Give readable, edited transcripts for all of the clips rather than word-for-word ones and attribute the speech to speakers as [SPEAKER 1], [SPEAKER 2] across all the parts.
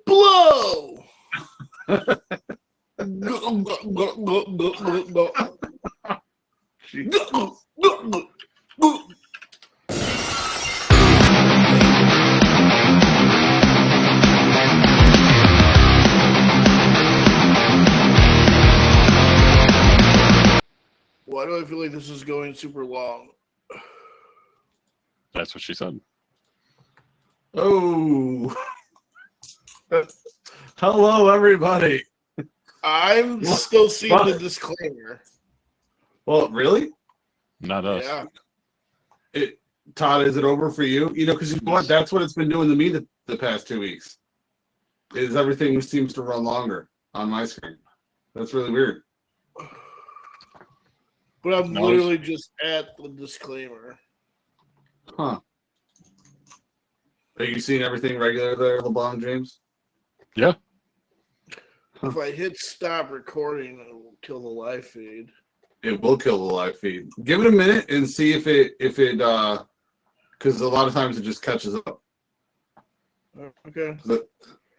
[SPEAKER 1] Blow. Why do I feel like this is going super long?
[SPEAKER 2] That's what she said.
[SPEAKER 3] Oh. Hello, everybody.
[SPEAKER 1] I'm still seeing the disclaimer.
[SPEAKER 3] Well, really?
[SPEAKER 2] Not us.
[SPEAKER 1] Yeah.
[SPEAKER 3] Todd, is it over for you? You know, because you know what? That's what it's been doing to me the past 2 weeks. Is everything seems to run longer on my screen. That's really weird.
[SPEAKER 1] But I'm literally just at the disclaimer.
[SPEAKER 3] Huh. Are you seeing everything regular there, LeBron James?
[SPEAKER 2] Yeah.
[SPEAKER 1] If I hit stop recording, it will kill the live feed.
[SPEAKER 3] It will kill the live feed. Give it a minute and see if it because a lot of times it just catches up.
[SPEAKER 1] Okay.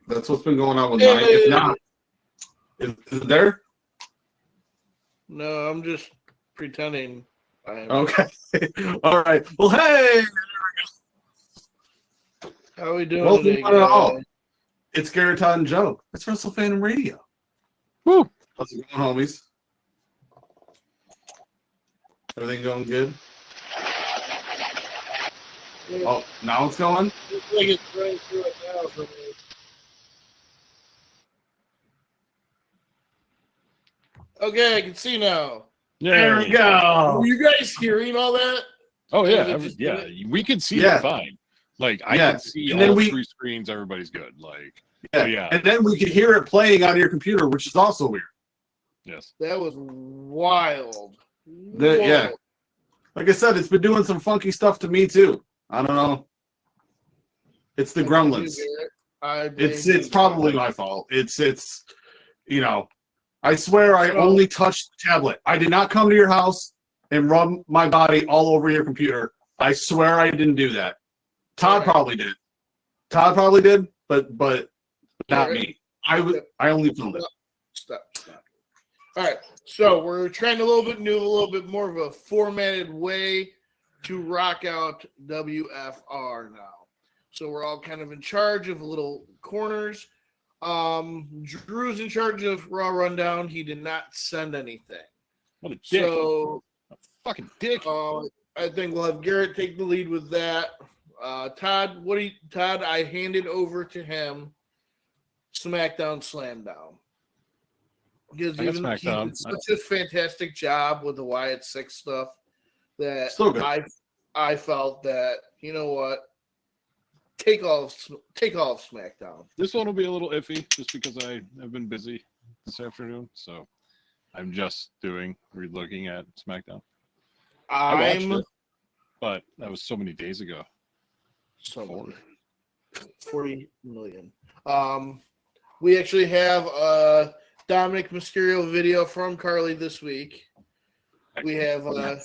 [SPEAKER 3] That's what's been going on with mine. If not, is it there?
[SPEAKER 1] No, I'm just pretending I am.
[SPEAKER 3] Okay. All right. Well, hey.
[SPEAKER 1] How are we doing
[SPEAKER 3] Welcome
[SPEAKER 1] today,
[SPEAKER 3] to all.
[SPEAKER 1] guys?
[SPEAKER 3] It's Garrett, Todd, and Joe. It's Wrestle Fandom Radio.
[SPEAKER 2] Woo.
[SPEAKER 3] How's it going, homies? Everything going good?
[SPEAKER 1] Yeah.
[SPEAKER 3] Oh, now it's going?
[SPEAKER 1] Looks like it's running through it now for me. Okay, I can see now.
[SPEAKER 3] There we go.
[SPEAKER 1] Were you guys hearing all that?
[SPEAKER 2] Oh yeah,
[SPEAKER 1] Yeah.
[SPEAKER 2] we can see
[SPEAKER 3] Yeah.
[SPEAKER 2] it fine. Like I
[SPEAKER 3] Yeah.
[SPEAKER 2] can see
[SPEAKER 3] And then
[SPEAKER 2] all
[SPEAKER 3] we-
[SPEAKER 2] 3 screens. Everybody's good. Like
[SPEAKER 3] Yeah. And then we can hear it playing on your computer, which is also weird.
[SPEAKER 2] yes.
[SPEAKER 1] That was wild.
[SPEAKER 3] Yeah. Like I said, it's been doing some funky stuff to me too. I don't know. It's the gremlins. It's probably my fault. It's you know, I swear I only touched the tablet. I did not come to your house and rub my body all over your computer. I swear I didn't do that. Todd probably did. But not me. I only filmed it.
[SPEAKER 1] Stop. All right. So we're trying a little bit more of a formatted way to rock out WFR now. So we're all kind of in charge of little corners. Drew's in charge of Raw Rundown. He did not send anything.
[SPEAKER 2] What a dick.
[SPEAKER 1] So
[SPEAKER 2] a fucking dick.
[SPEAKER 1] I think we'll have Garrett take the lead with that. Todd, I handed over to him SmackDown Slamdown. Because he did such a fantastic job with the Wyatt 6 stuff that I felt that, you know what, take all of SmackDown.
[SPEAKER 2] This one will be a little iffy just because I have been busy this afternoon, so I'm just re-looking at SmackDown. I watched it, but that was so many days ago.
[SPEAKER 1] 40 million. We actually have a Dominic Mysterio video from Carly this week. We have a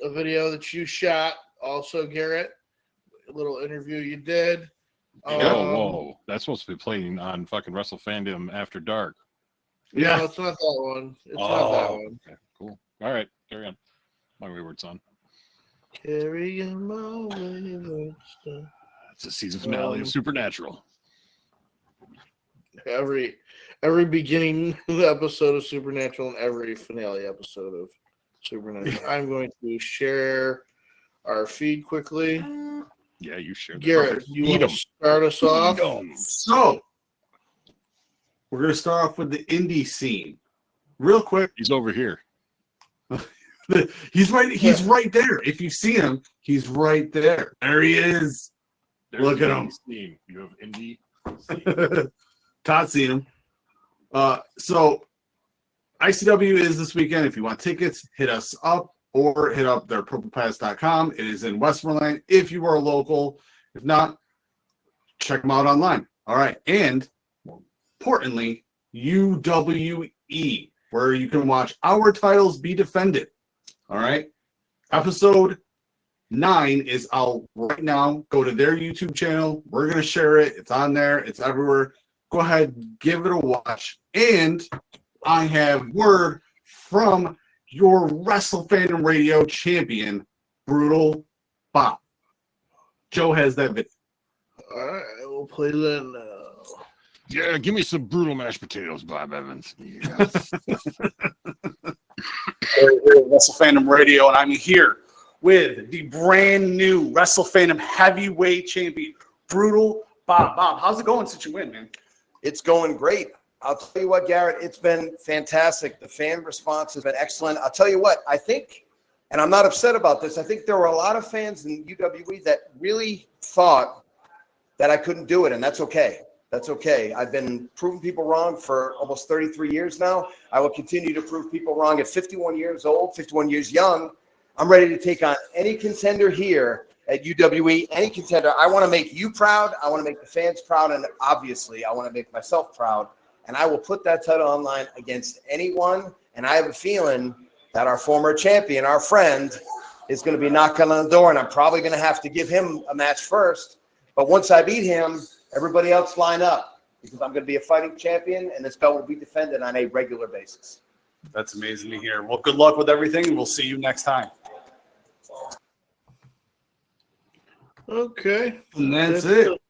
[SPEAKER 1] video that you shot, also Garrett. A little interview you did.
[SPEAKER 2] Whoa! That's supposed to be playing on fucking Wrestle Fandom After Dark.
[SPEAKER 1] Yeah, no, it's not that one. It's not that one.
[SPEAKER 2] Okay, cool. All right, carry on. My wayward son.
[SPEAKER 1] Carry on my wayward son.
[SPEAKER 2] It's a season finale of Supernatural.
[SPEAKER 1] Every beginning episode of Supernatural and every finale episode of Supernatural. I'm going to share our feed quickly.
[SPEAKER 2] Yeah, you share.
[SPEAKER 1] Garrett, you want to start us off?
[SPEAKER 3] So, we're going to start off with the indie scene. Real quick.
[SPEAKER 2] He's over here.
[SPEAKER 3] He's right there. If you see him, he's right there. There he is. Look at him.
[SPEAKER 2] Scene. You have indie.
[SPEAKER 3] Todd seen him. So ICW is this weekend. If you want tickets, hit us up or hit up their purplepass.com. It is in Westmoreland if you are local. If not, check them out online. All right. And more importantly, UWE, where you can watch our titles be defended. All right. Episode 9 is out right now. Go to their YouTube channel. We're going to share it. It's on there. It's everywhere. Go ahead, give it a watch. And I have word from your Wrestle Fandom Radio champion, Brutal Bob. Joe has that video.
[SPEAKER 1] All right, we'll play that now.
[SPEAKER 2] Yeah, give me some brutal mashed potatoes, Bob Evans. Yeah.
[SPEAKER 4] Wrestle Fandom Radio, and I'm here with the brand new Wrestle Fandom Heavyweight Champion, Brutal Bob. Bob, how's it going since you win, man?
[SPEAKER 5] It's going great. I'll tell you what, Garrett, it's been fantastic. The fan response has been excellent. I'll tell you what, I think, and I'm not upset about this, I think there were a lot of fans in UWE that really thought that I couldn't do it, and that's okay. That's okay. I've been proving people wrong for almost 33 years now. I will continue to prove people wrong at 51 years old, 51 years young. I'm ready to take on any contender here at UWE, any contender. I want to make you proud. I want to make the fans proud. And obviously, I want to make myself proud. And I will put that title online against anyone. And I have a feeling that our former champion, our friend, is going to be knocking on the door. And I'm probably going to have to give him a match first. But once I beat him, everybody else line up, because I'm going to be a fighting champion, and this belt will be defended on a regular basis.
[SPEAKER 4] That's amazing to hear. Well, good luck with everything, and we'll see you next time.
[SPEAKER 1] Okay.
[SPEAKER 3] And that's it.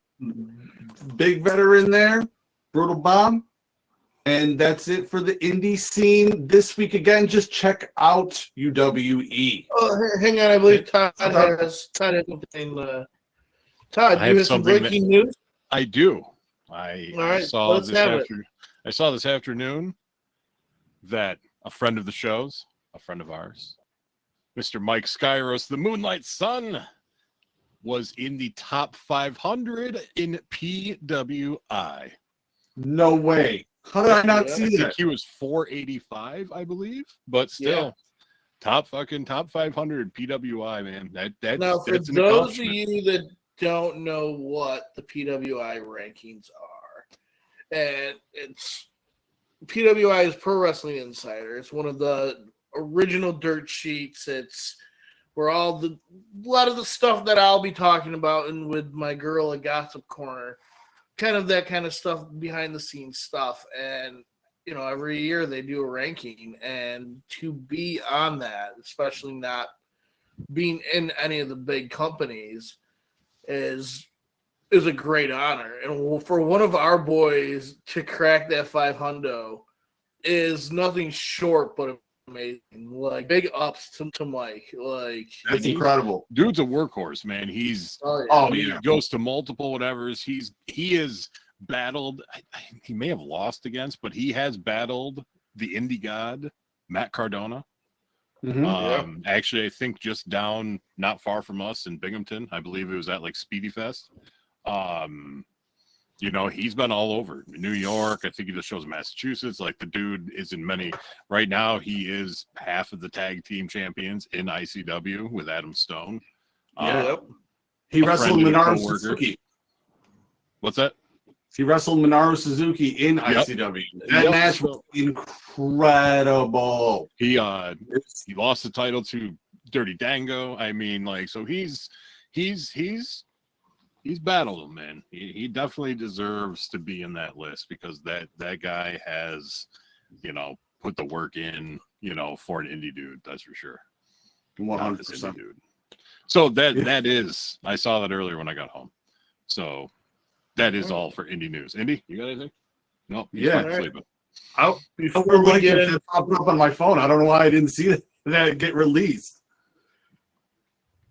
[SPEAKER 3] Big veteran there, Brutal Bomb. And that's it for the indie scene this week. Again, just check out UWE.
[SPEAKER 1] Oh, hang on. I believe Todd has something. Todd, you have some breaking news?
[SPEAKER 2] I do. I saw this afternoon that a friend of the show's, a friend of ours, Mr. Mike Skyros, the Moonlight Sun, was in the top 500 in PWI.
[SPEAKER 3] No way. How did I not see
[SPEAKER 2] I
[SPEAKER 3] that?
[SPEAKER 2] think he was 485, I believe, but still, top 500 PWI, man. That's
[SPEAKER 1] those of you that don't know what the PWI rankings are, and it's PWI is Pro Wrestling Insider. It's one of the original dirt sheets. It's where a lot of the stuff that I'll be talking about, and with my girl at Gossip Corner, kind of that kind of stuff, behind the scenes stuff. And every year they do a ranking, and to be on that, especially not being in any of the big companies, is a great honor. And for one of our boys to crack that 500 is nothing short but amazing. Like, big ups to Mike. Like,
[SPEAKER 3] that's incredible.
[SPEAKER 2] Dude's a workhorse, man. He's he goes to multiple whatevers. He is battled. He may have lost against, but he has battled the indie god Matt Cardona.
[SPEAKER 3] Mm-hmm.
[SPEAKER 2] Actually, I think just down not far from us in Binghamton. I believe it was at like Speedy Fest. He's been all over New York. I think he just shows Massachusetts. Like, the dude is in many. Right now, he is half of the tag team champions in ICW with Adam Stone.
[SPEAKER 3] He wrestled Minoru Suzuki.
[SPEAKER 2] What's that?
[SPEAKER 3] He wrestled Minoru Suzuki in ICW. That match was incredible.
[SPEAKER 2] He lost the title to Dirty Dango. I mean, like, so he's battled him, man. He definitely deserves to be in that list, because that guy has, put the work in, for an indie dude. That's for sure.
[SPEAKER 3] 100%.
[SPEAKER 2] Dude. So that is, I saw that earlier when I got home. So that is all for indie news. Indy, you got anything? No. Sleeping.
[SPEAKER 1] Before we get in,
[SPEAKER 3] popping up on my phone. I don't know why I didn't see that get released.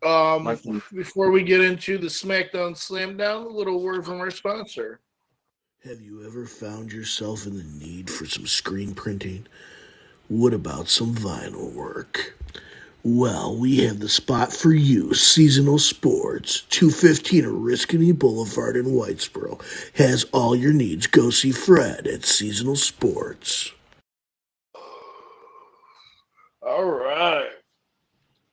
[SPEAKER 1] Before we get into the SmackDown Slam Down, a little word from our sponsor.
[SPEAKER 6] Have you ever found yourself in the need for some screen printing? What about some vinyl work? Well, we have the spot for you. Seasonal Sports, 215 Oriskany Boulevard in Whitesboro, has all your needs. Go see Fred at Seasonal Sports.
[SPEAKER 1] All right.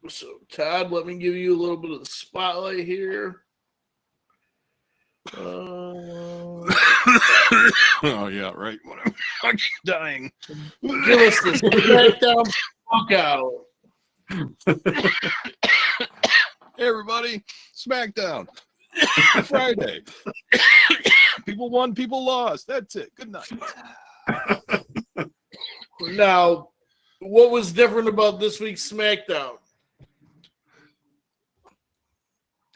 [SPEAKER 1] So, Todd, let me give you a little bit of the spotlight here.
[SPEAKER 2] Oh, yeah, right. I'm dying.
[SPEAKER 1] Give us this SmackDown fuck out.
[SPEAKER 2] Hey, everybody, SmackDown. Friday. People won, people lost. That's it. Good night.
[SPEAKER 1] Now, what was different about this week's SmackDown?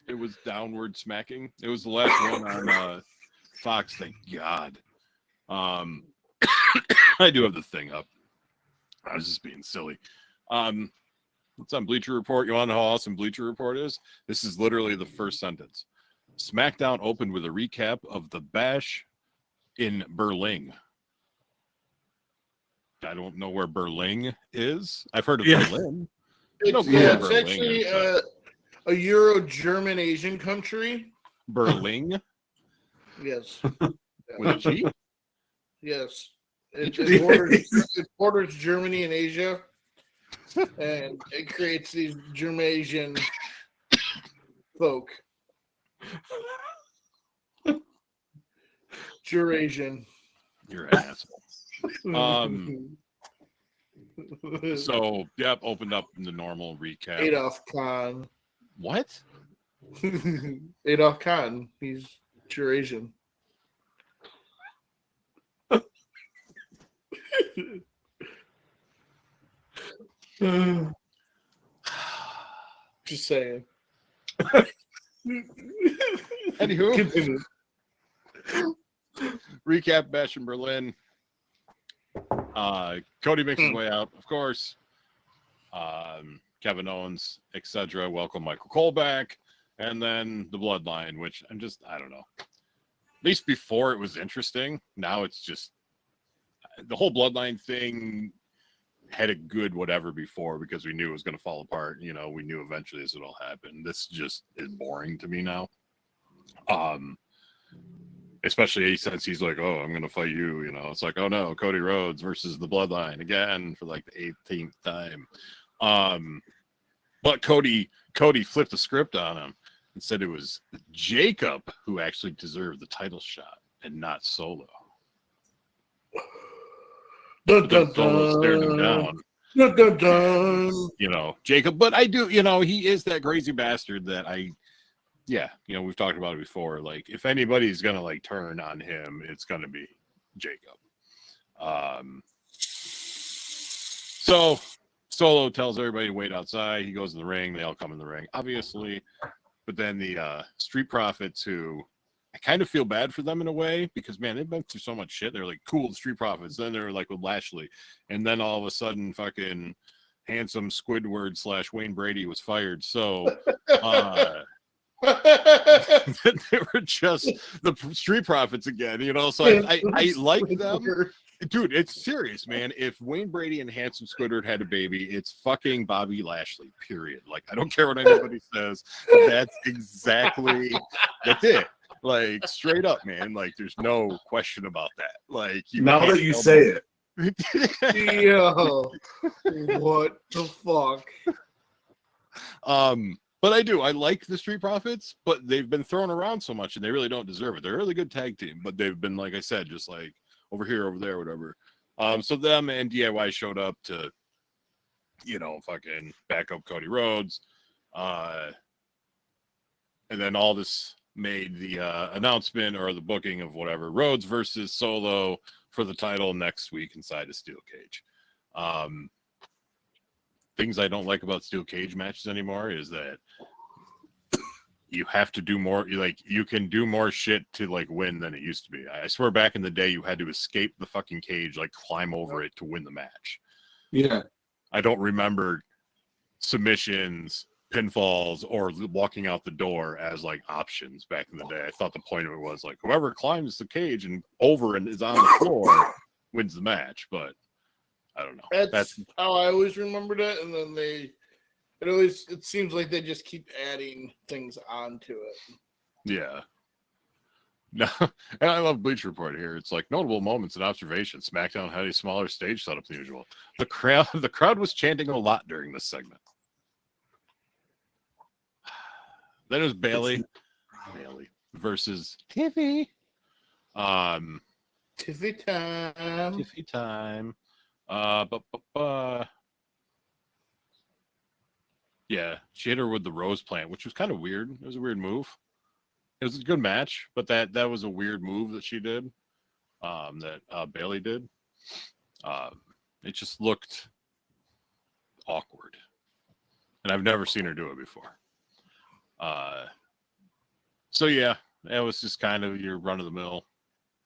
[SPEAKER 2] It was downward smacking. It was the last one on Fox. Thank God. I do have the thing up. I was just being silly. It's on Bleacher Report. You want to know how awesome Bleacher Report is? This is literally the first sentence. SmackDown opened with a recap of the Bash in Berlin. I don't know where Berlin is. I've heard of Berlin.
[SPEAKER 1] It's actually a Euro-German Asian country.
[SPEAKER 2] Berlin?
[SPEAKER 1] Yes.
[SPEAKER 2] With a G?
[SPEAKER 1] Yes. It borders Germany and Asia. And it creates these Germasian folk. Eurasian.
[SPEAKER 2] You're an asshole. So, yep, opened up in the normal recap.
[SPEAKER 1] Adolf Khan.
[SPEAKER 2] What?
[SPEAKER 1] Adolf Khan. He's Eurasian. Just saying.
[SPEAKER 2] Anywho, recap Bash in Berlin. Cody makes his way out, of course. Kevin Owens, etc. Welcome Michael Cole back. And then the Bloodline, which I don't know. At least before it was interesting. Now it's just the whole Bloodline thing had a good whatever before because we knew it was going to fall apart. You know, we knew eventually this would all happen. This just is boring to me now. Especially since he's like, oh, I'm going to fight you. You know, it's like, oh no, Cody Rhodes versus the Bloodline again for like the 18th time. But Cody flipped the script on him and said it was Jacob who actually deserved the title shot and not Solo.
[SPEAKER 1] Dun, dun,
[SPEAKER 2] Solo stared him down.
[SPEAKER 1] Dun, dun, dun.
[SPEAKER 2] You know, Jacob, but I do, you know, he is that crazy bastard that we've talked about it before. Like, if anybody's gonna like turn on him, it's gonna be Jacob. So Solo tells everybody to wait outside. He goes in the ring. They all come in the ring, obviously. But then the Street Profits, who I kind of feel bad for them in a way because, man, they've been through so much shit. They're like, cool, the Street Profits. Then they're like with Lashley. And then all of a sudden, fucking handsome Squidward / Wayne Brady was fired. So they were just the Street Profits again, you know? So I like them. Dude, it's serious, man. If Wayne Brady and handsome Squidward had a baby, it's fucking Bobby Lashley, period. Like, I don't care what anybody says. That's it. Like, straight up, man. Like, there's no question about that. Like,
[SPEAKER 3] now that you say it.
[SPEAKER 1] Yo, what the fuck?
[SPEAKER 2] But I like the Street Profits, but they've been thrown around so much and they really don't deserve it. They're a really good tag team, but they've been, like I said, just like over here, over there, whatever. So them and DIY showed up to, you know, fucking back up Cody Rhodes. And then all this made the announcement or the booking of whatever Rhodes versus Solo for the title next week inside a steel cage. Things I don't like about steel cage matches anymore is that you have to do more. You can do more shit to like win than it used to be. I swear back in the day, you had to escape the fucking cage, like climb over it to win the match.
[SPEAKER 3] Yeah.
[SPEAKER 2] I don't remember submissions, pinfalls, or walking out the door as like options back in the day. I thought the point of it was like whoever climbs the cage and over and is on the floor wins the match, but I don't know.
[SPEAKER 1] That's how I always remembered it, and then it seems like they just keep adding things onto it.
[SPEAKER 2] Yeah. No, and I love Bleacher Report here. It's like notable moments and observations. SmackDown had a smaller stage setup than usual. The crowd was chanting a lot during this segment. Then it was Bailey versus Tiffy.
[SPEAKER 1] Tiffy time.
[SPEAKER 2] Tiffy time. Yeah, she hit her with the rose plant, which was kind of weird. It was a weird move. It was a good match, but that was a weird move that she did. That Bailey did. It just looked awkward, and I've never seen her do it before. So yeah, that was just kind of your run-of-the-mill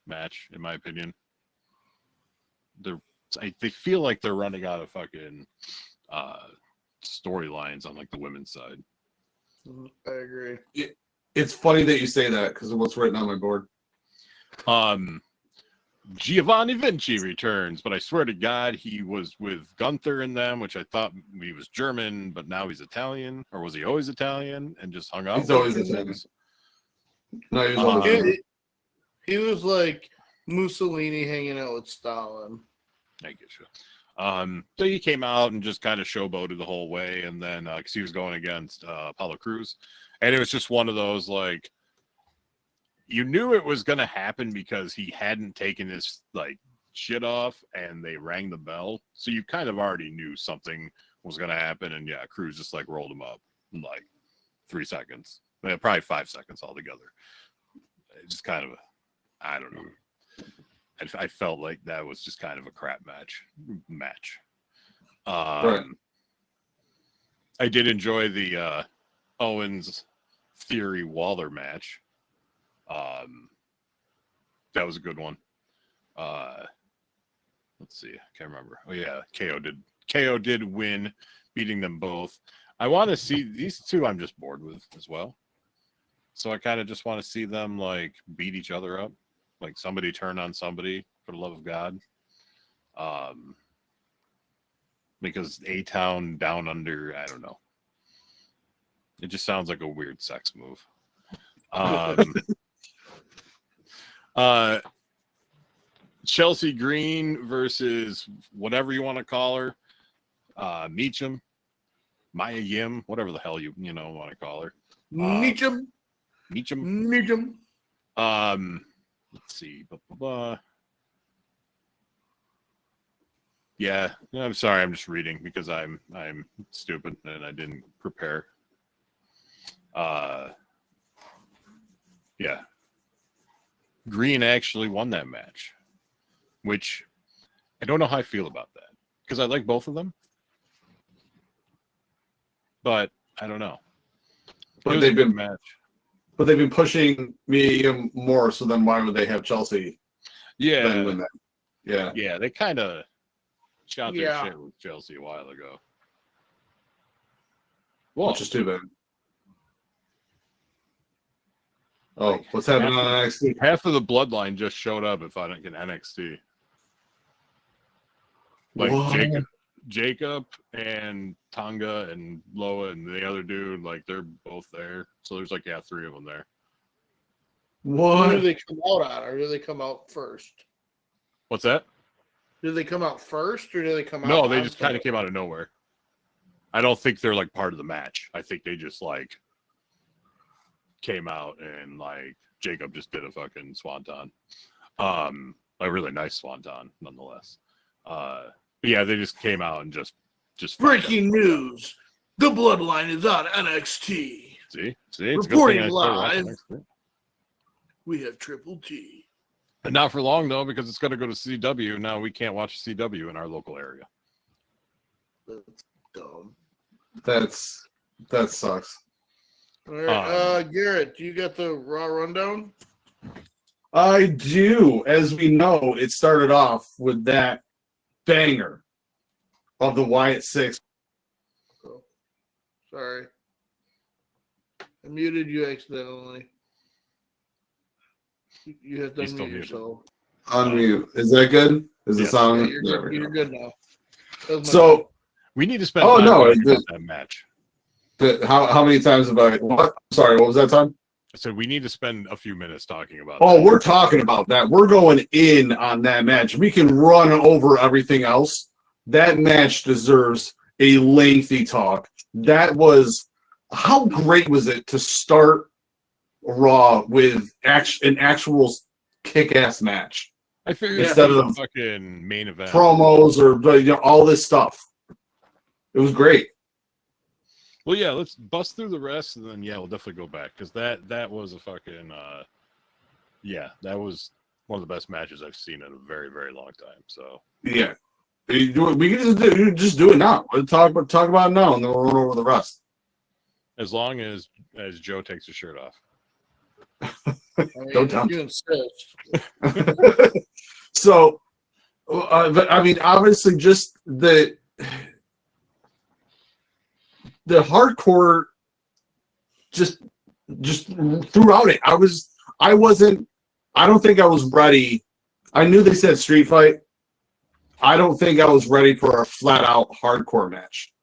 [SPEAKER 2] match, in my opinion. They feel like they're running out of fucking storylines on like the women's side.
[SPEAKER 1] I agree.
[SPEAKER 3] It's funny that you say that because of what's written on my board.
[SPEAKER 2] Giovanni Vinci returns, but I swear to God, he was with Gunther in them, which I thought he was German, but now he's Italian, or was he always Italian and just hung out?
[SPEAKER 3] He's always Italian. No, he was always
[SPEAKER 1] he was like Mussolini hanging out with Stalin.
[SPEAKER 2] I get you. So he came out and just kind of showboated the whole way, and then because he was going against Apollo Crews, and it was just one of those like you knew it was going to happen because he hadn't taken his like shit off, and they rang the bell, so you kind of already knew something was going to happen, and yeah, Crews just like rolled him up in like 3 seconds, probably 5 seconds altogether. It's just kind of I don't know. I felt like that was just kind of a crap match.
[SPEAKER 3] Right.
[SPEAKER 2] I did enjoy the Owens Theory Waller match. That was a good one. Let's see. I can't remember. Oh yeah, KO did win, beating them both. I want to see these two. I'm just bored with as well. So I kind of just want to see them like beat each other up. Like somebody turn on somebody, for the love of God. Because A-Town Down Under, I don't know. It just sounds like a weird sex move. Chelsea Green versus whatever you want to call her. Meacham, Maya Yim, whatever the hell you want to call her.
[SPEAKER 1] Meacham.
[SPEAKER 2] Let's see. Yeah, I'm sorry. I'm just reading because I'm stupid and I didn't prepare. Yeah. Green actually won that match, which I don't know how I feel about that because I like both of them, but I don't know.
[SPEAKER 3] But they've been pushing me more. So then, why would they have Chelsea?
[SPEAKER 2] Yeah,
[SPEAKER 3] yeah.
[SPEAKER 2] They kind of shot their shit with Chelsea a while ago. Whoa.
[SPEAKER 3] Which is too bad. Oh, what's happening on NXT?
[SPEAKER 2] Half of the bloodline just showed up if I don't get NXT. Like Jacob and Tonga and Loa and the other dude, like they're both there. So there's like 3 of them there.
[SPEAKER 1] What? Who do they come out on, or do they come out first?
[SPEAKER 2] What's that?
[SPEAKER 1] Do they come out first, or do they come out?
[SPEAKER 2] No, they just kind of came out of nowhere. I don't think they're like part of the match. I think they just like came out and like Jacob just did a fucking swanton. A really nice swanton nonetheless. Yeah, they just came out and just
[SPEAKER 1] breaking news. The Bloodline is on NXT.
[SPEAKER 2] See,
[SPEAKER 1] reporting live. We have Triple T.
[SPEAKER 2] And not for long though, because it's going to go to CW. Now we can't watch CW in our local area.
[SPEAKER 1] That's dumb.
[SPEAKER 3] That sucks.
[SPEAKER 1] All right, Garrett, do you got the Raw rundown?
[SPEAKER 3] I do. As we know, it started off with that banger of the Wyatt 6.
[SPEAKER 1] Oh, sorry. I muted you accidentally. You have to unmute yourself.
[SPEAKER 3] Unmute. Is that good? Is the sound?
[SPEAKER 1] Yeah, you're good now.
[SPEAKER 3] So
[SPEAKER 2] we need to spend that match.
[SPEAKER 3] How many times have I? What? Sorry, what was that time?
[SPEAKER 2] I said we need to spend a few minutes talking about.
[SPEAKER 3] Oh, we're talking about that. We're going in on that match. We can run over everything else. That match deserves a lengthy talk. That was how great was it to start Raw with an actual kick-ass match?
[SPEAKER 2] I figured
[SPEAKER 3] instead of
[SPEAKER 2] fucking main event
[SPEAKER 3] promos or all this stuff. It was great.
[SPEAKER 2] Well, yeah, let's bust through the rest, and then we'll definitely go back because that was a fucking that was one of the best matches I've seen in a very, very long time. So
[SPEAKER 3] yeah, we can just do it now. We'll talk about it now, and then we'll run over the rest.
[SPEAKER 2] as long as Joe takes his shirt off.
[SPEAKER 3] Don't tell
[SPEAKER 1] you insist.
[SPEAKER 3] So, but I mean, obviously, just the hardcore, just throughout it. I don't think I was ready. I knew they said street fight. I don't think I was ready for a flat out hardcore match.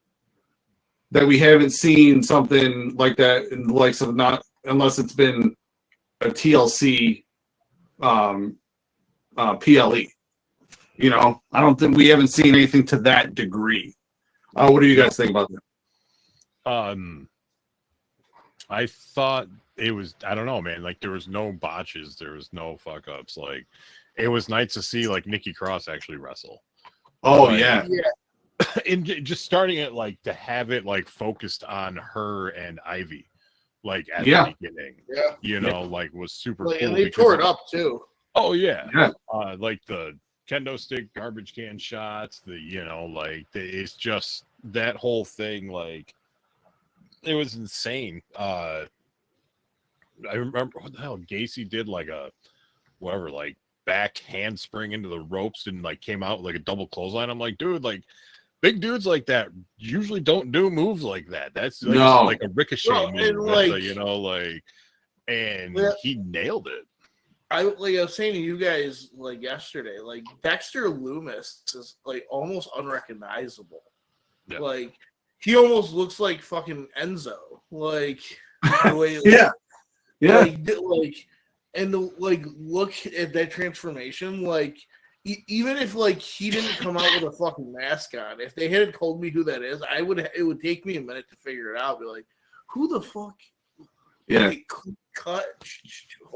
[SPEAKER 3] That we haven't seen something like that in the likes of not unless it's been a TLC PLE. You know, I don't think we haven't seen anything to that degree. What do you guys think about that?
[SPEAKER 2] I thought it was, I don't know, man. Like there was no botches, there was no fuck ups. Like it was nice to see like Nikki Cross actually wrestle.
[SPEAKER 3] Oh,
[SPEAKER 2] but,
[SPEAKER 3] yeah.
[SPEAKER 2] And just starting it like to have it like focused on her and Ivy, like at the beginning.
[SPEAKER 1] Yeah.
[SPEAKER 2] You know, like was super cool.
[SPEAKER 1] And they tore it up too.
[SPEAKER 2] Oh yeah.
[SPEAKER 3] Yeah.
[SPEAKER 2] Like the kendo stick garbage can shots, it's just that whole thing, like it was insane. I remember what the hell Gacy did, like a whatever, like back handspring into the ropes and like came out with like a double clothesline. I'm like, dude, like big dudes like that usually don't do moves like that. That's like, like a ricochet move, and he nailed it.
[SPEAKER 1] I was saying to you guys like yesterday, like Dexter Loomis is like almost unrecognizable.
[SPEAKER 2] Yeah.
[SPEAKER 1] Like he almost looks like fucking Enzo. Like the way look at that transformation. Like even if like he didn't come out with a fucking mask on, if they hadn't told me who that is, it would take me a minute to figure it out. Be like, who the fuck?
[SPEAKER 3] Yeah.
[SPEAKER 1] Like, cut.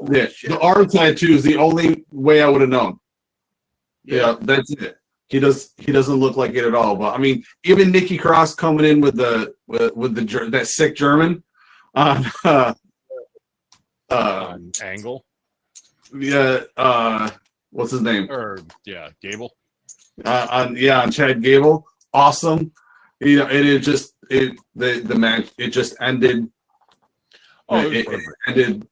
[SPEAKER 3] Yeah. The arm tattoo is the only way I would have known. Yeah, that's it. He doesn't look like it at all. But I mean, even Nikki Cross coming in with that sick German on
[SPEAKER 2] Angle.
[SPEAKER 3] Yeah. What's his name?
[SPEAKER 2] Gable.
[SPEAKER 3] On Chad Gable. Awesome. You know, the match it just ended. It ended.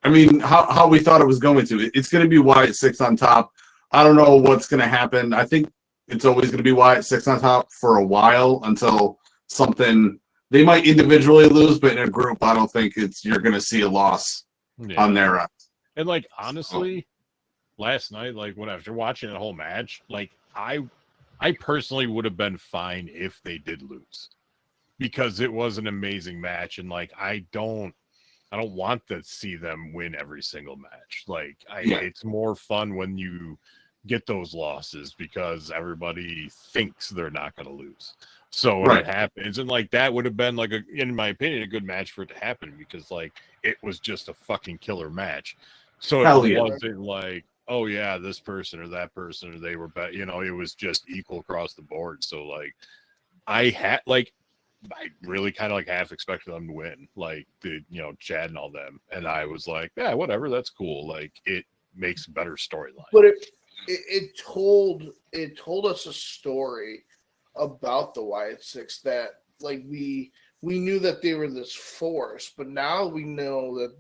[SPEAKER 3] I mean, how we thought it was going to. It's going to be Wyatt 6 on top. I don't know what's going to happen. I think it's always going to be Wyatt 6 on top for a while until something. They might individually lose, but in a group, I don't think you're going to see a loss on their end.
[SPEAKER 2] And like honestly, last night, like after watching the whole match, like I personally would have been fine if they did lose, because it was an amazing match, and like I don't want to see them win every single match. Like it's more fun when you get those losses because everybody thinks they're not going to lose. So when it happens, and like that would have been like in my opinion, a good match for it to happen, because like it was just a fucking killer match. So it wasn't like, oh yeah, this person or that person, or they were better. You know, it was just equal across the board. So like I really kind of like half expected them to win, like Chad and all them, and I was like, yeah, whatever, that's cool. Like it makes a better storyline.
[SPEAKER 1] But it told us a story about the Wyatt Six that like we knew that they were this force, but now we know that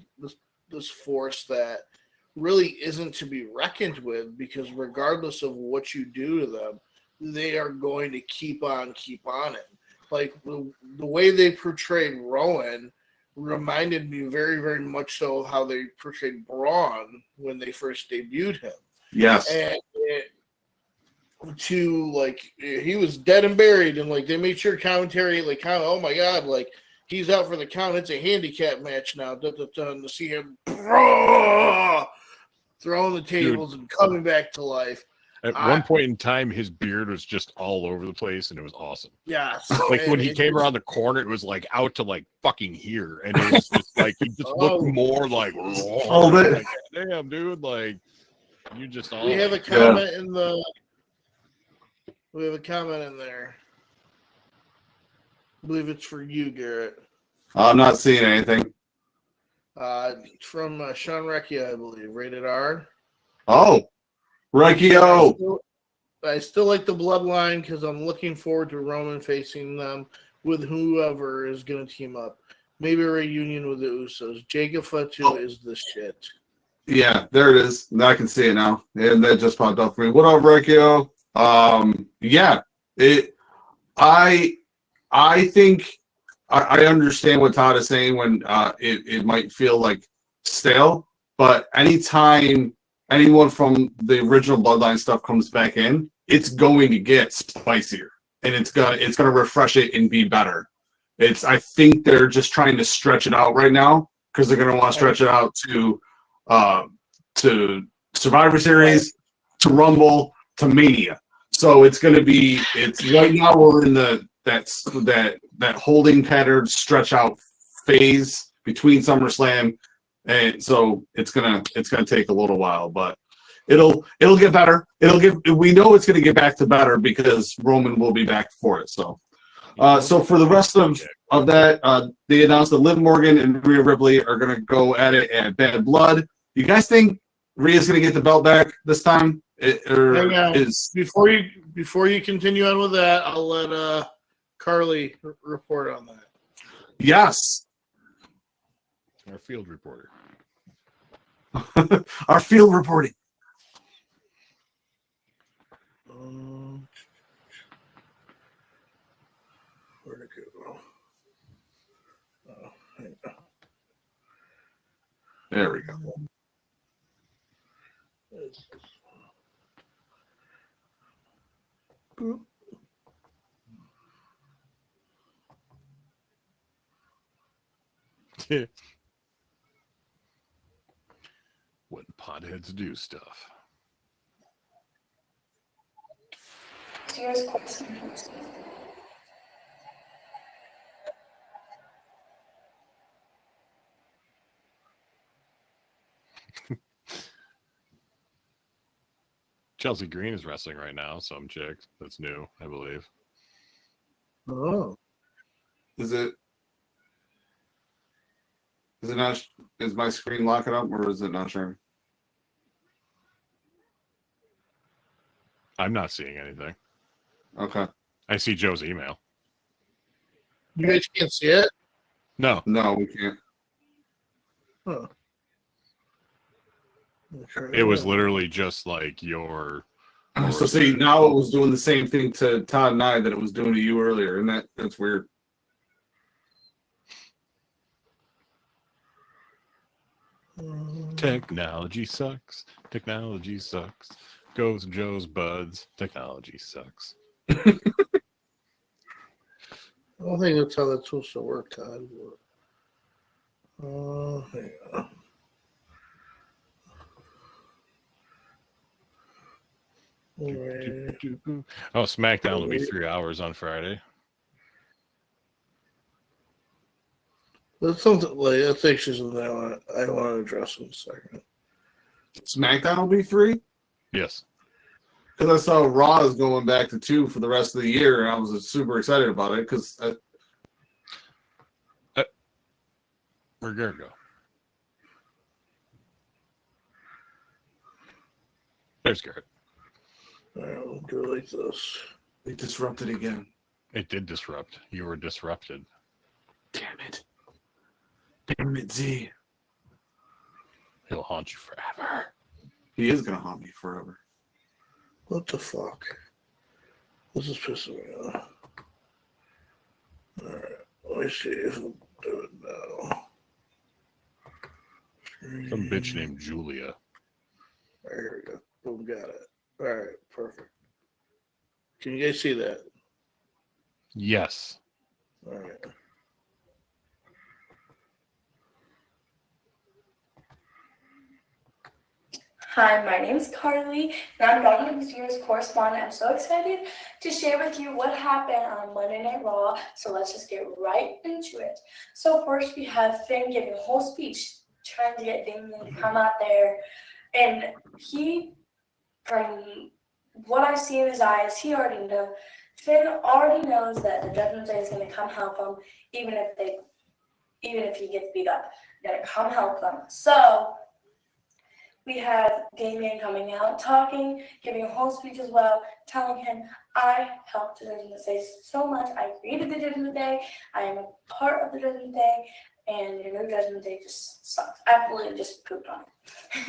[SPEAKER 1] this force that really isn't to be reckoned with, because regardless of what you do to them, they are going to keep on it. Like the way they portrayed Rowan reminded me very, very much so how they portrayed Braun when they first debuted him.
[SPEAKER 3] Yes.
[SPEAKER 1] And he was dead and buried, and like they made sure commentary, like kind of, oh my god, like he's out for the count. It's a handicap match now. To see him throwing the tables and coming back to life.
[SPEAKER 2] At one point in time, his beard was just all over the place, and it was awesome.
[SPEAKER 1] Yes.
[SPEAKER 2] Like when he came around the corner, it was like out to like fucking here, and it was just like he just looked more like, like, damn, dude, like you just.
[SPEAKER 1] We have a comment in the. We have a comment in there. I believe it's for you, Garrett.
[SPEAKER 3] I'm not seeing anything.
[SPEAKER 1] From Sean Recchia, I believe. Rated R.
[SPEAKER 3] Oh, Rekio.
[SPEAKER 1] I still like the bloodline because I'm looking forward to Roman facing them with whoever is going to team up. Maybe a reunion with the Usos. Jacob Fatu is the shit.
[SPEAKER 3] Yeah, there it is. I can see it now. And that just popped up for me. What up, Rekio? Yeah. I think I understand what Todd is saying when it might feel like stale, but anytime anyone from the original Bloodline stuff comes back in, it's going to get spicier, and it's gonna refresh it and be better. I think they're just trying to stretch it out right now because they're gonna want to stretch it out to Survivor Series, to Rumble, to Mania. So it's right now we're in that holding pattern stretch out phase between SummerSlam, and so it's gonna take a little while, but it'll get better. We know it's gonna get back to better because Roman will be back for it. So for the rest of that, they announced that Liv Morgan and Rhea Ripley are gonna go at it at Bad Blood. You guys think Rhea's gonna get the belt back this time?
[SPEAKER 1] Before you continue on with that, I'll let Carly report on that.
[SPEAKER 3] Yes.
[SPEAKER 2] Our field reporter.
[SPEAKER 3] Our field reporting.
[SPEAKER 1] Where'd it go? Oh, hang on.
[SPEAKER 3] There we go.
[SPEAKER 1] Boop.
[SPEAKER 2] When potheads do stuff.
[SPEAKER 7] Serious question.
[SPEAKER 2] Chelsea Green is wrestling right now, some chick that's new, I believe.
[SPEAKER 1] Oh.
[SPEAKER 3] Is it not? Is my screen locking up, or is it not showing?
[SPEAKER 2] I'm not seeing anything.
[SPEAKER 3] Okay.
[SPEAKER 2] I see Joe's email.
[SPEAKER 1] You guys can't see it?
[SPEAKER 2] No.
[SPEAKER 3] No, we can't.
[SPEAKER 1] Huh.
[SPEAKER 2] It was literally just like your.
[SPEAKER 3] So see, now it was doing the same thing to Todd and I that it was doing to you earlier, and that's weird.
[SPEAKER 2] Technology sucks. Technology sucks. Goes Joe's buds. Technology sucks.
[SPEAKER 1] I don't think that's how that's supposed to work, Todd. Hang on.
[SPEAKER 2] Oh, SmackDown will be 3 hours on Friday.
[SPEAKER 1] That's something like that's actually something I want to address in a second.
[SPEAKER 3] SmackDown will be 3?
[SPEAKER 2] Yes.
[SPEAKER 3] Because I saw Raw is going back to 2 for the rest of the year, and I was super excited about it because.
[SPEAKER 2] Where'd Garrett go? There's Garrett.
[SPEAKER 1] All right, we'll do it like this.
[SPEAKER 3] They disrupted again.
[SPEAKER 2] It did disrupt. You were disrupted.
[SPEAKER 3] Damn it. Damn it, Z.
[SPEAKER 2] He'll haunt you forever.
[SPEAKER 3] He is going to haunt me forever.
[SPEAKER 1] What the fuck? This is pissing me off. All right, let me see if we'll do it now.
[SPEAKER 2] Some bitch named Julia.
[SPEAKER 1] All right, here we go. Boom, got it. All right, perfect. Can you guys see that?
[SPEAKER 2] Yes.
[SPEAKER 1] All right.
[SPEAKER 7] Hi, my name's Carly, and I'm Dr. Sears correspondent. I'm so excited to share with you what happened on Monday Night Raw. So let's just get right into it. So first we have Finn giving a whole speech trying to get Damien to come out there. And he, from what I see in his eyes, he already Finn already knows that the Judgment Day is going to come help him, even if he gets beat up. They're going to come help them. So we have Damien coming out, talking, giving a whole speech as well, telling him, I helped the Judgment Day so much. I created the Judgment Day. I am a part of the Judgment Day. And your new Judgment Day just sucks. Absolutely just pooped on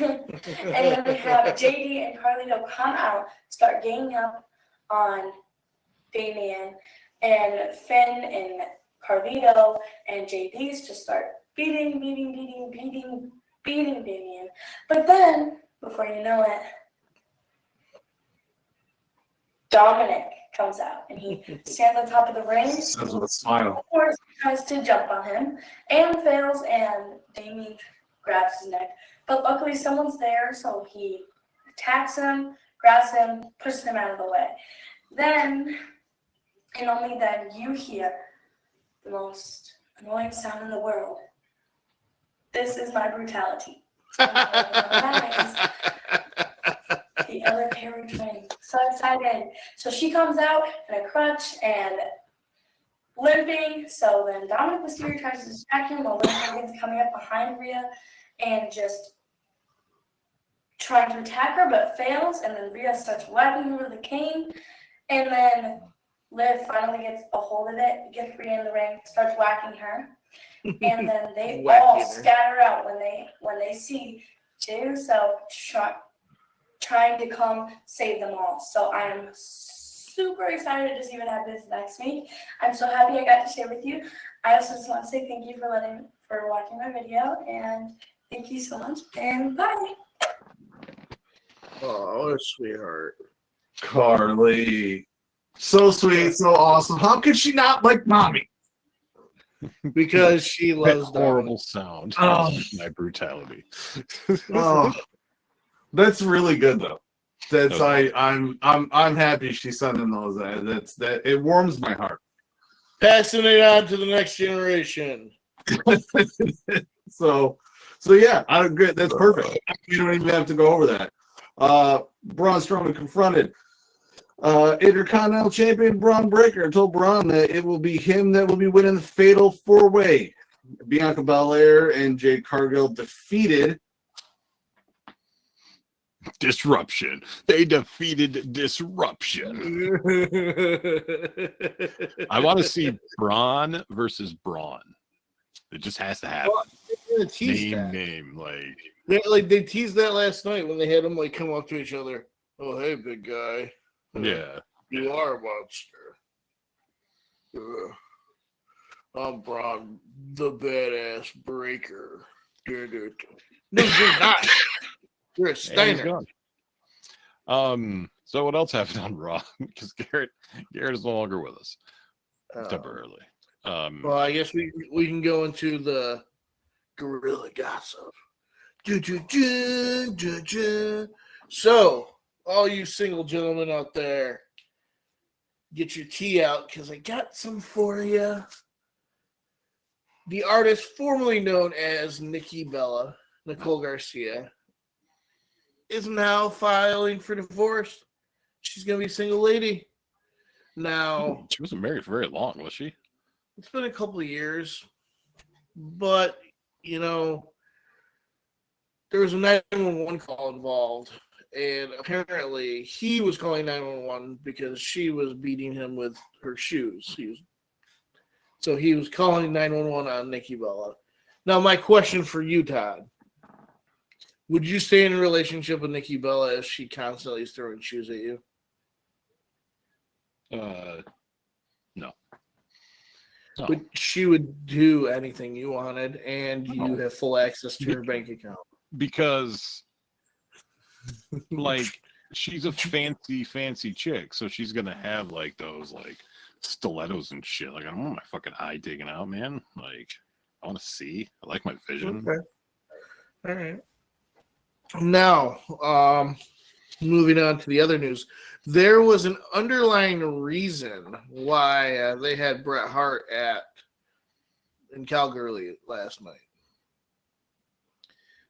[SPEAKER 7] it. And then we have JD and Carlito come out, start ganging up on Damien, and Finn and Carlito and JD's just start beating Damien. But then, before you know it, Dominic comes out and he stands on top of the ring.
[SPEAKER 3] Says with a smile.
[SPEAKER 7] Of course, he tries to jump on him and fails, and Damien grabs his neck. But luckily, someone's there, so he attacks him, grabs him, pushes him out of the way. Then, and only then, you hear the most annoying sound in the world. This is my brutality. The other carriage ring. So excited. So she comes out in a crutch and limping. So then Dominic Mysterio tries to distract him while Liv Morgan's coming up behind Rhea and just trying to attack her, but fails. And then Rhea starts whacking her with a cane. And then Liv finally gets a hold of it, gets Rhea in the ring, starts whacking her. And then they all scatter out when they see Jey so trying to come save them all. So I am super excited to see what happens next week. I'm so happy I got to share with you. I also just want to say thank you for watching my video, and thank you so much, and bye.
[SPEAKER 1] Oh, what a sweetheart.
[SPEAKER 3] Carly. So sweet, so awesome. How could she not like mommy?
[SPEAKER 1] Because she
[SPEAKER 2] That
[SPEAKER 1] loves
[SPEAKER 2] horrible sound.
[SPEAKER 3] Oh.
[SPEAKER 2] My brutality.
[SPEAKER 3] Oh, that's really good though. That's
[SPEAKER 2] Okay.
[SPEAKER 3] I'm happy she's sending those. That it warms my heart.
[SPEAKER 1] Passing it on to the next generation.
[SPEAKER 3] So yeah, I'm good. That's perfect. You don't even have to go over that. Braun Strowman confronted Intercontinental Champion Braun Breaker and told Braun that it will be him that will be winning the Fatal 4-Way. Bianca Belair and Jade Cargill defeated
[SPEAKER 2] Disruption. They defeated Disruption. I want to see Braun versus Braun. It just has to happen.
[SPEAKER 1] Well,
[SPEAKER 2] Name.
[SPEAKER 1] They teased that last night when they had them come up to each other. Oh, hey, big guy.
[SPEAKER 2] Yeah.
[SPEAKER 1] You are a monster. I'm Braun, the badass breaker. No, you're not. You're a
[SPEAKER 2] And he's
[SPEAKER 1] Steiner.
[SPEAKER 2] gone. So what else happened on Raw? Because Garrett is no longer with us temporarily.
[SPEAKER 1] Well, I guess we can go into the gorilla gossip. So, all you single gentlemen out there, get your tea out because I got some for you. The artist formerly known as Nikki Bella, Nicole Garcia, is now filing for divorce. She's going to be a single lady. Now,
[SPEAKER 2] She wasn't married for very long, was she?
[SPEAKER 1] it's been a couple of years, but, there was a 911 call involved, and apparently he was calling 911 because she was beating him with her shoes. So he was calling 911 on Nikki Bella. Now, my question for you, Todd, would you stay in a relationship with Nikki Bella if she constantly is throwing shoes at you?
[SPEAKER 2] No.
[SPEAKER 1] But she would do anything you wanted, and you have full access to her bank account.
[SPEAKER 2] Because she's a fancy chick, so she's gonna have those stilettos and shit. I don't want my fucking eye digging out, man. I want to see. I like my vision.
[SPEAKER 1] Okay. All right. Now, moving on to the other news, there was an underlying reason why they had Bret Hart in Calgary last night.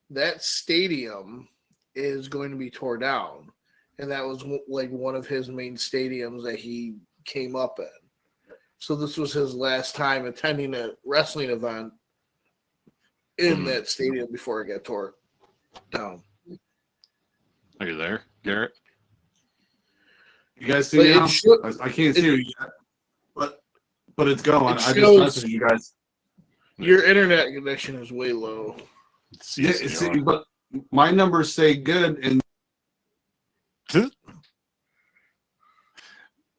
[SPEAKER 1] That stadium is going to be torn down, and that was one of his main stadiums that he came up in. So this was his last time attending a wrestling event in that stadium before it got torn down.
[SPEAKER 2] Are you there, Garrett?
[SPEAKER 3] You guys see me now? I can't see you yet, but it's going. I just messaged you guys.
[SPEAKER 1] Your internet connection is way low.
[SPEAKER 3] But my numbers say good,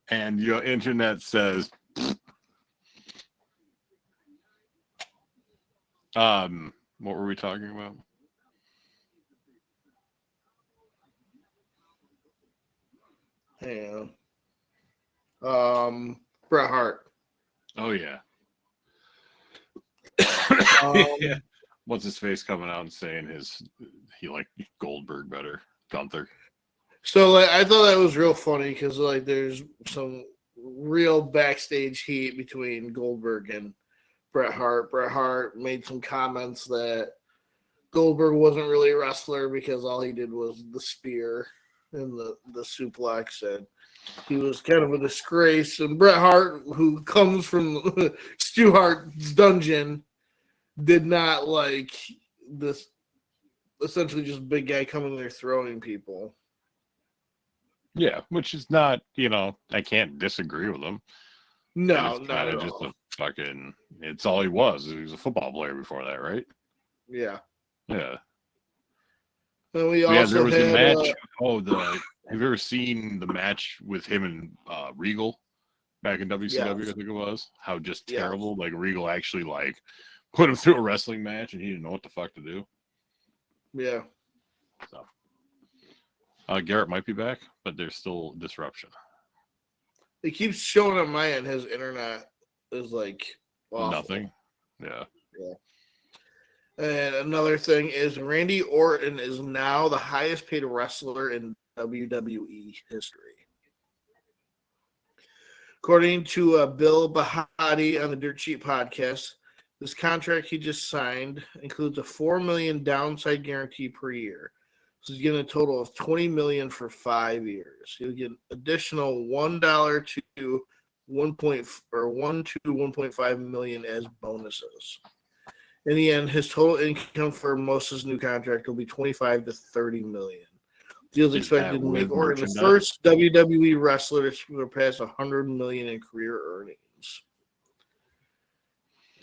[SPEAKER 2] and your internet says. What were we talking about?
[SPEAKER 1] Yeah. Bret Hart.
[SPEAKER 2] Oh yeah.
[SPEAKER 1] Yeah.
[SPEAKER 2] What's his face coming out and saying he liked Goldberg better, Gunther.
[SPEAKER 1] So I thought that was real funny because there's some real backstage heat between Goldberg and Bret Hart. Bret Hart made some comments that Goldberg wasn't really a wrestler because all he did was the spear and the suplex, and he was kind of a disgrace. And Bret Hart, who comes from Stu Hart's dungeon, did not like this essentially just big guy coming there throwing people.
[SPEAKER 2] Yeah, which is not, I can't disagree with him.
[SPEAKER 1] No, not at
[SPEAKER 2] just
[SPEAKER 1] all.
[SPEAKER 2] It's all he was. He was a football player before that, right?
[SPEAKER 1] Yeah.
[SPEAKER 2] Yeah.
[SPEAKER 1] And
[SPEAKER 2] there was a match. Have you ever seen the match with him and Regal back in WCW?
[SPEAKER 1] Yes.
[SPEAKER 2] I think it was. How just terrible. Like Regal actually put him through a wrestling match, and he didn't know what the fuck to do.
[SPEAKER 1] Yeah.
[SPEAKER 2] So Garrett might be back, but there's still disruption.
[SPEAKER 1] It keeps showing on my end his internet is awful.
[SPEAKER 2] Nothing. Yeah.
[SPEAKER 1] And another thing is Randy Orton is now the highest paid wrestler in WWE history. According to Bill Bahati on the Dirt Sheet podcast, this contract he just signed includes a $4 million downside guarantee per year. So he's getting a total of $20 million for 5 years. He'll get additional $1 to $1.5 million as bonuses. In the end, his total income for Mosa's new contract will be $25 to $30 million. Deal's expected to make Orton the first WWE wrestler to surpass $100 million in career earnings.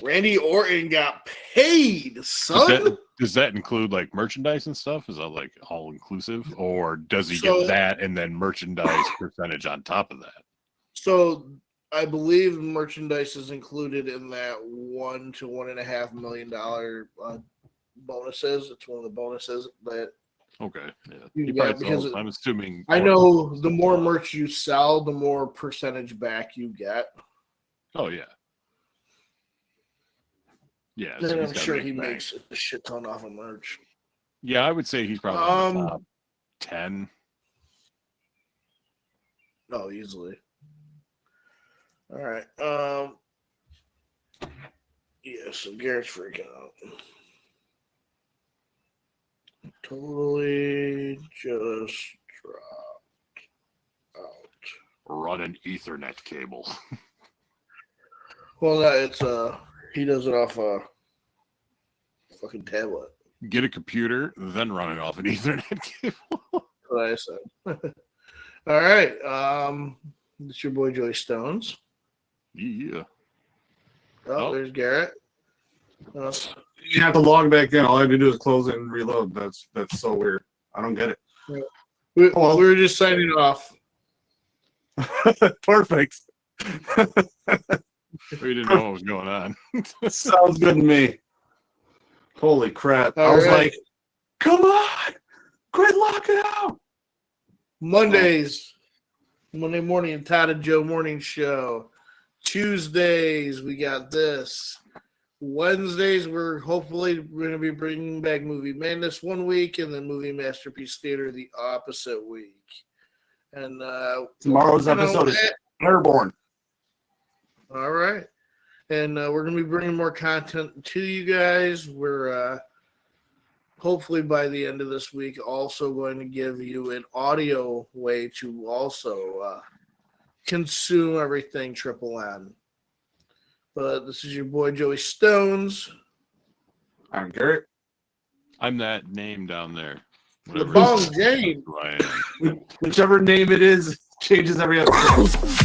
[SPEAKER 1] Randy Orton got paid, son.
[SPEAKER 2] Does that include merchandise and stuff? Is that all inclusive, or does he get that and then merchandise percentage on top of that?
[SPEAKER 1] So I believe merchandise is included in that $1 to $1.5 million bonuses. It's one of the bonuses that.
[SPEAKER 2] Okay. Yeah.
[SPEAKER 1] Because
[SPEAKER 2] I'm assuming.
[SPEAKER 1] I know the more merch you sell, the more percentage back you get.
[SPEAKER 2] Oh yeah. Yeah,
[SPEAKER 1] and I'm sure he makes a shit ton off of merch.
[SPEAKER 2] Yeah, I would say he's probably in the top 10.
[SPEAKER 1] Oh, easily. All right. Yeah, so Garrett's freaking out. Totally just dropped out.
[SPEAKER 2] Run an Ethernet cable.
[SPEAKER 1] Well, no, it's he does it off a fucking tablet.
[SPEAKER 2] Get a computer, then run it off an Ethernet cable.
[SPEAKER 1] That's what I said. All right. It's your boy Joey Stones.
[SPEAKER 2] Yeah.
[SPEAKER 1] Oh, there's Garrett.
[SPEAKER 3] You have to log back in. All I have to do is close it and reload. That's so weird. I don't get it.
[SPEAKER 1] We were just signing off.
[SPEAKER 3] Perfect.
[SPEAKER 2] We didn't know what was going on.
[SPEAKER 3] Sounds good to me. Holy crap. I was like, come on. Quit locking out.
[SPEAKER 1] Monday morning, Todd and Joe morning show. Tuesdays, we got this. Wednesdays, we're going to be bringing back Movie Madness one week and then Movie Masterpiece Theater the opposite week. And
[SPEAKER 3] tomorrow's episode is Airborne.
[SPEAKER 1] All right. And we're going to be bringing more content to you guys. We're hopefully by the end of this week also going to give you an audio way to also consume everything Triple N. But this is your boy Joey Stones.
[SPEAKER 3] I'm Garrett.
[SPEAKER 2] I'm that name down there.
[SPEAKER 1] The Bong Jane.
[SPEAKER 2] Who I am.
[SPEAKER 3] Whichever name it is changes every episode.